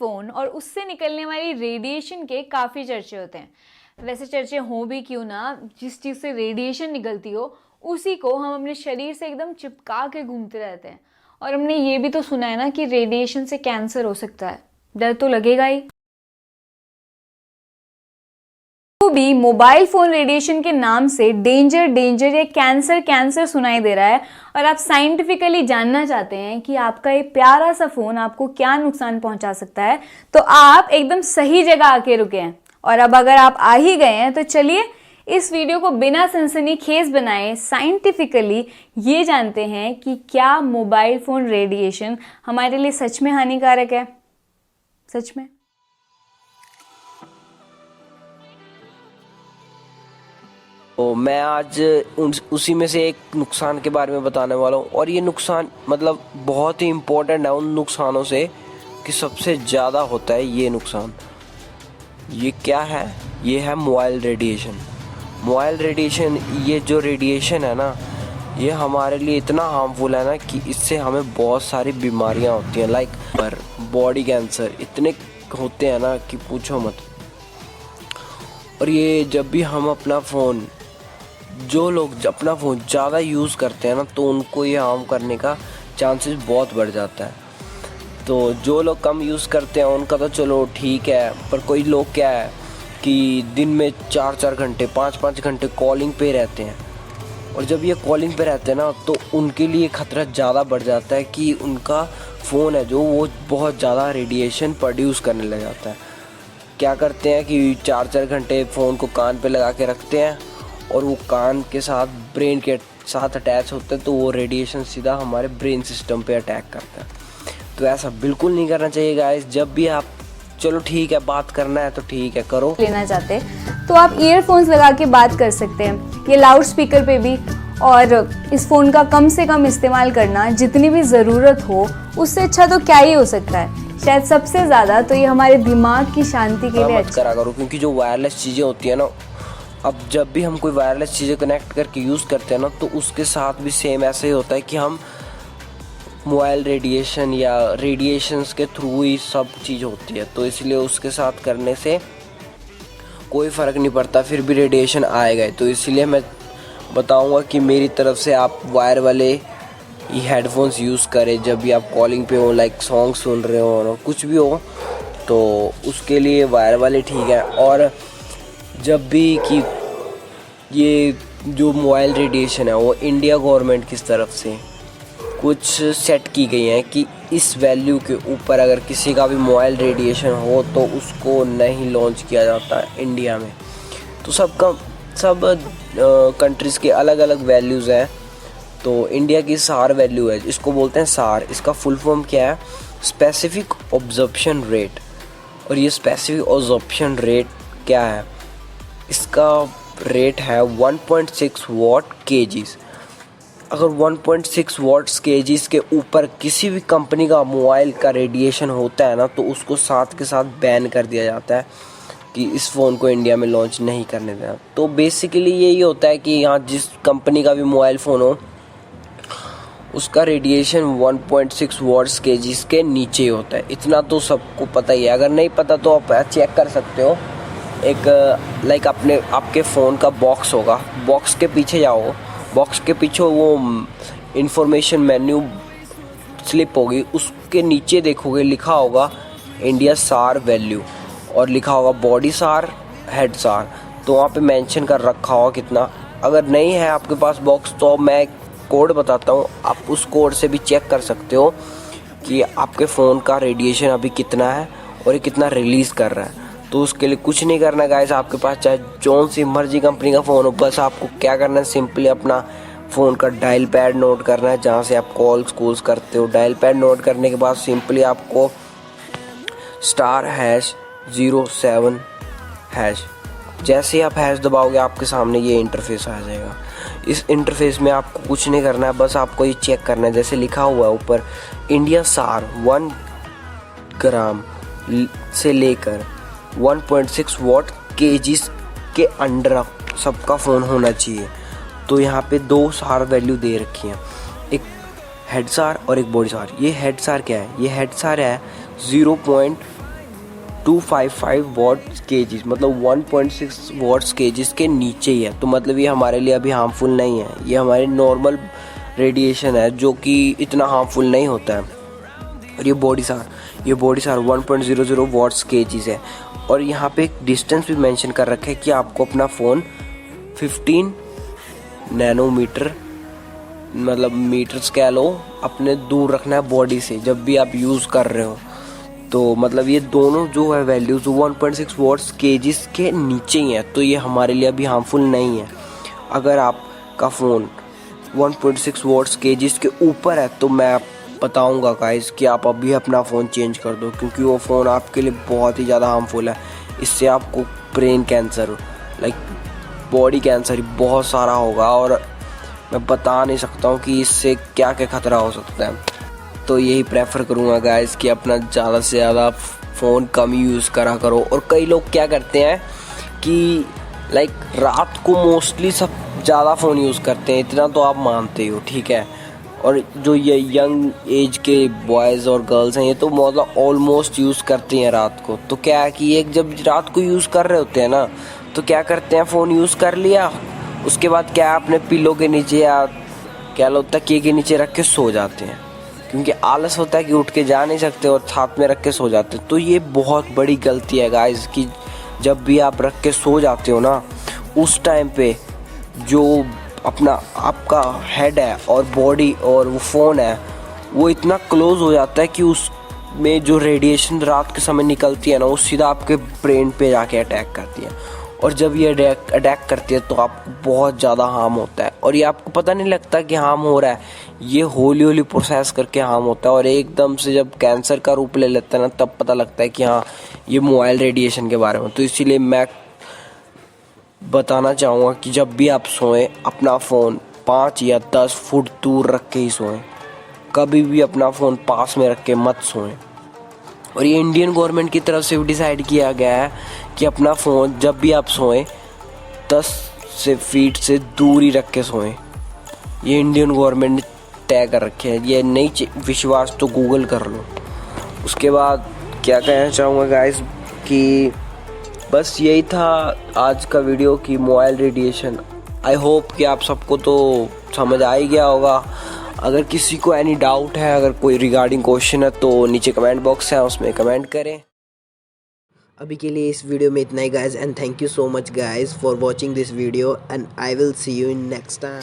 Phone और उससे निकलने वाली रेडिएशन के काफ़ी चर्चे होते हैं। वैसे चर्चे हों भी क्यों ना, जिस चीज़ से रेडिएशन निकलती हो उसी को हम अपने शरीर से एकदम चिपका के घूमते रहते हैं। और हमने ये भी तो सुना है ना कि रेडिएशन से कैंसर हो सकता है। डर तो लगेगा ही। तो भी मोबाइल फ़ोन रेडिएशन के नाम से डेंजर डेंजर या कैंसर कैंसर सुनाई दे रहा है और आप साइंटिफिकली जानना चाहते हैं कि आपका ये प्यारा सा फ़ोन आपको क्या नुकसान पहुंचा सकता है, तो आप एकदम सही जगह आके रुके हैं। और अब अगर आप आ ही गए हैं तो चलिए इस वीडियो को बिना सनसनीखेज बनाए साइंटिफिकली ये जानते हैं कि क्या मोबाइल फ़ोन रेडिएशन हमारे लिए सच में हानिकारक है। सच में। तो मैं आज उसी में से एक नुकसान के बारे में बताने वाला हूँ। और ये नुकसान मतलब बहुत ही इम्पोर्टेंट है उन नुकसानों से कि सबसे ज़्यादा होता है ये नुकसान। ये क्या है? ये है मोबाइल रेडिएशन। मोबाइल रेडिएशन, ये जो रेडिएशन है ना, ये हमारे लिए इतना हार्मफुल है ना कि इससे हमें बहुत सारी बीमारियाँ होती हैं, लाइक पर बॉडी कैंसर इतने होते हैं ना कि पूछो मत। और ये जब भी हम अपना फ़ोन, जो लोग अपना फ़ोन ज़्यादा यूज़ करते हैं ना, तो उनको ये हार्म करने का चांसेस बहुत बढ़ जाता है। तो जो लोग कम यूज़ करते हैं उनका तो चलो ठीक है, पर कोई लोग क्या है कि दिन में 4-4 घंटे 5-5 घंटे कॉलिंग पे रहते हैं। और जब ये कॉलिंग पे रहते हैं ना, तो उनके लिए खतरा ज़्यादा बढ़ जाता है कि उनका फ़ोन है जो वो बहुत ज़्यादा रेडिएशन प्रोड्यूस करने लग जाता है। क्या करते हैं कि 4-4 घंटे फ़ोन को कान पे लगा के रखते हैं और वो कान के साथ ब्रेन के साथ अटैच होते हैं, तो वो रेडिएशन सीधा हमारे ब्रेन सिस्टम पे अटैक करता है। तो ऐसा बिल्कुल नहीं करना चाहिए गाइस। जब भी आप, चलो ठीक है बात करना है तो ठीक है करो, लेना चाहते तो आप ईयरफोन्स लगा के बात कर सकते हैं, ये लाउड स्पीकर पे भी। और इस फ़ोन का कम से कम इस्तेमाल करना, जितनी भी ज़रूरत हो उससे अच्छा तो क्या ही हो सकता है। शायद सबसे ज़्यादा तो ये हमारे दिमाग की शांति के लिए मत करा करो, क्योंकि जो वायरलेस चीज़ें होती है ना, अब जब भी हम कोई वायरलेस चीज़ें कनेक्ट करके यूज़ करते हैं ना, तो उसके साथ भी सेम ऐसे ही होता है कि हम मोबाइल रेडिएशन या रेडिएशंस के थ्रू ही सब चीज़ होती है। तो इसलिए उसके साथ करने से कोई फ़र्क नहीं पड़ता, फिर भी रेडिएशन आएगा। तो इसलिए मैं बताऊंगा कि मेरी तरफ से आप वायर वाले ये हेडफोन्स यूज़ करें जब भी आप कॉलिंग पे हो, लाइक सॉन्ग सुन रहे हो और कुछ भी हो, तो उसके लिए वायर वाले ठीक है। और जब भी कि ये जो मोबाइल रेडिएशन है वो इंडिया गवर्नमेंट की तरफ से कुछ सेट की गई हैं कि इस वैल्यू के ऊपर अगर किसी का भी मोबाइल रेडिएशन हो तो उसको नहीं लॉन्च किया जाता है इंडिया में। तो सब कंट्रीज़ के अलग अलग वैल्यूज़ हैं। तो इंडिया की सार वैल्यू है, इसको बोलते हैं सार। इसका फुल फॉर्म क्या है? Specific absorption rate. और ये स्पेसिफिक ऑब्जर्प्शन रेट क्या है? इसका रेट है 1.6 वॉट केजीज़। अगर 1.6 वॉट्स केजीज़ के ऊपर किसी भी कंपनी का मोबाइल का रेडिएशन होता है ना, तो उसको साथ के साथ बैन कर दिया जाता है कि इस फ़ोन को इंडिया में लॉन्च नहीं करने देना। तो बेसिकली यही होता है कि यहाँ जिस कंपनी का भी मोबाइल फ़ोन हो उसका रेडिएशन 1.6 वॉट्स केजीज़ के नीचे होता है। इतना तो सबको पता ही है। अगर नहीं पता तो आप चेक कर सकते हो। एक लाइक आपके फ़ोन का बॉक्स होगा, बॉक्स के पीछे जाओ, बॉक्स के पीछे वो इंफॉर्मेशन मेन्यू स्लिप होगी, उसके नीचे देखोगे लिखा होगा इंडिया सार वैल्यू और लिखा होगा बॉडी सार, हेड सार। तो वहाँ पे मेंशन कर रखा होगा कितना। अगर नहीं है आपके पास बॉक्स तो मैं कोड बताता हूँ, आप उस कोड से भी चेक कर सकते हो कि आपके फ़ोन का रेडिएशन अभी कितना है और ये कितना रिलीज़ कर रहा है। तो उसके लिए कुछ नहीं करना गाइस, आपके पास चाहे जौन सी मर्जी कंपनी का फ़ोन हो, बस आपको क्या करना है, सिंपली अपना फ़ोन का डायल पैड नोट करना है जहाँ से आप कॉल्स करते हो। डायल पैड नोट करने के बाद सिंपली आपको *#07# जैसे ही आप हैश दबाओगे आपके सामने ये इंटरफेस आ जाएगा। इस इंटरफेस में आपको कुछ नहीं करना है, बस आपको ये चेक करना है। जैसे लिखा हुआ है ऊपर इंडिया सार 1 ग्राम से लेकर 1.6 वॉट केजीज़ के अंडर सबका फ़ोन होना चाहिए। तो यहाँ पे 2 सार वैल्यू दे रखी हैं, एक हेड सार और एक बॉडी सार। ये हेड सार क्या है? ये हेड सार है 255 वॉट केजीज, मतलब 1.6 वॉट्स केजीज के नीचे ही है। तो मतलब ये हमारे लिए अभी हार्मफुल नहीं है, ये हमारे नॉर्मल रेडिएशन है जो कि इतना हार्मफुल नहीं होता है। और ये बॉडी सार 1.00 वॉट्स केजीज है। और यहाँ पे एक डिस्टेंस भी मेंशन कर रखा है कि आपको अपना फ़ोन 15 नैनोमीटर, मतलब मीटर्स कह लो, अपने दूर रखना है बॉडी से जब भी आप यूज़ कर रहे हो। तो मतलब ये दोनों जो है वैल्यूज़ 1.6 वॉट्स केजीज के नीचे ही है, तो ये हमारे लिए अभी हार्मफुल नहीं है। अगर आपका फ़ोन 1.6 वॉट्स केजीज के ऊपर है तो मैं बताऊंगा गाइस कि आप अभी अपना फ़ोन चेंज कर दो, क्योंकि वो फ़ोन आपके लिए बहुत ही ज़्यादा हार्मफुल है। इससे आपको brain cancer, like body cancer बहुत सारा होगा, और मैं बता नहीं सकता हूँ कि इससे क्या क्या खतरा हो सकता है। तो यही प्रेफर करूँगा गाइस कि अपना ज़्यादा से ज़्यादा फ़ोन कम यूज़ करा करो। और कई लोग क्या करते हैं कि लाइक रात को मोस्टली सब ज़्यादा फ़ोन यूज़ करते हैं, इतना तो आप मानते हो, ठीक है। और जो ये यंग एज के बॉयज़ और गर्ल्स हैं, ये तो मतलब ऑलमोस्ट यूज़ करते हैं रात को। तो क्या है कि एक जब रात को यूज़ कर रहे होते हैं ना, तो क्या करते हैं, फ़ोन यूज़ कर लिया, उसके बाद क्या अपने पिलो के नीचे या क्या लो तकिए के नीचे रख के सो जाते हैं, क्योंकि आलस होता है कि उठ के जा नहीं सकते और हाथ में रख के सो जाते हैं। तो ये बहुत बड़ी गलती है गाइस कि जब भी आप रख के सो जाते हो ना, उस टाइम पे जो अपना आपका हेड है और बॉडी और वो फ़ोन है वो इतना क्लोज हो जाता है कि उसमें जो रेडिएशन रात के समय निकलती है ना, वो सीधा आपके ब्रेन पे जाके अटैक करती है। और जब ये अटैक करती है तो आपको बहुत ज़्यादा हार्म होता है, और ये आपको पता नहीं लगता कि हार्म हो रहा है, ये होली होली प्रोसेस करके हार्म होता है। और एकदम से जब कैंसर का रूप ले लेता है ना, तब पता लगता है कि हाँ, ये मोबाइल रेडिएशन के बारे में। तो इसीलिए मैं बताना चाहूँगा कि जब भी आप सोएं, अपना फ़ोन 5 या 10 फुट दूर रख के ही सोएं, कभी भी अपना फ़ोन पास में रख के मत सोएं। और ये इंडियन गवर्नमेंट की तरफ से भी डिसाइड किया गया है कि अपना फ़ोन जब भी आप सोएं 10 फीट से दूर ही रख के सोएं। ये इंडियन गवर्नमेंट ने तय कर रखे हैं, ये नहीं विश्वास तो गूगल कर लो। उसके बाद क्या कहना चाहूँगा गाइस कि बस यही था आज का वीडियो की मोबाइल रेडिएशन। आई होप कि आप सबको तो समझ आ ही गया होगा। अगर किसी को एनी डाउट है, अगर कोई रिगार्डिंग क्वेश्चन है, तो नीचे कमेंट बॉक्स है, उसमें कमेंट करें। अभी के लिए इस वीडियो में इतना ही guys, and thank you so much guys for watching this video, and I will see you in next time.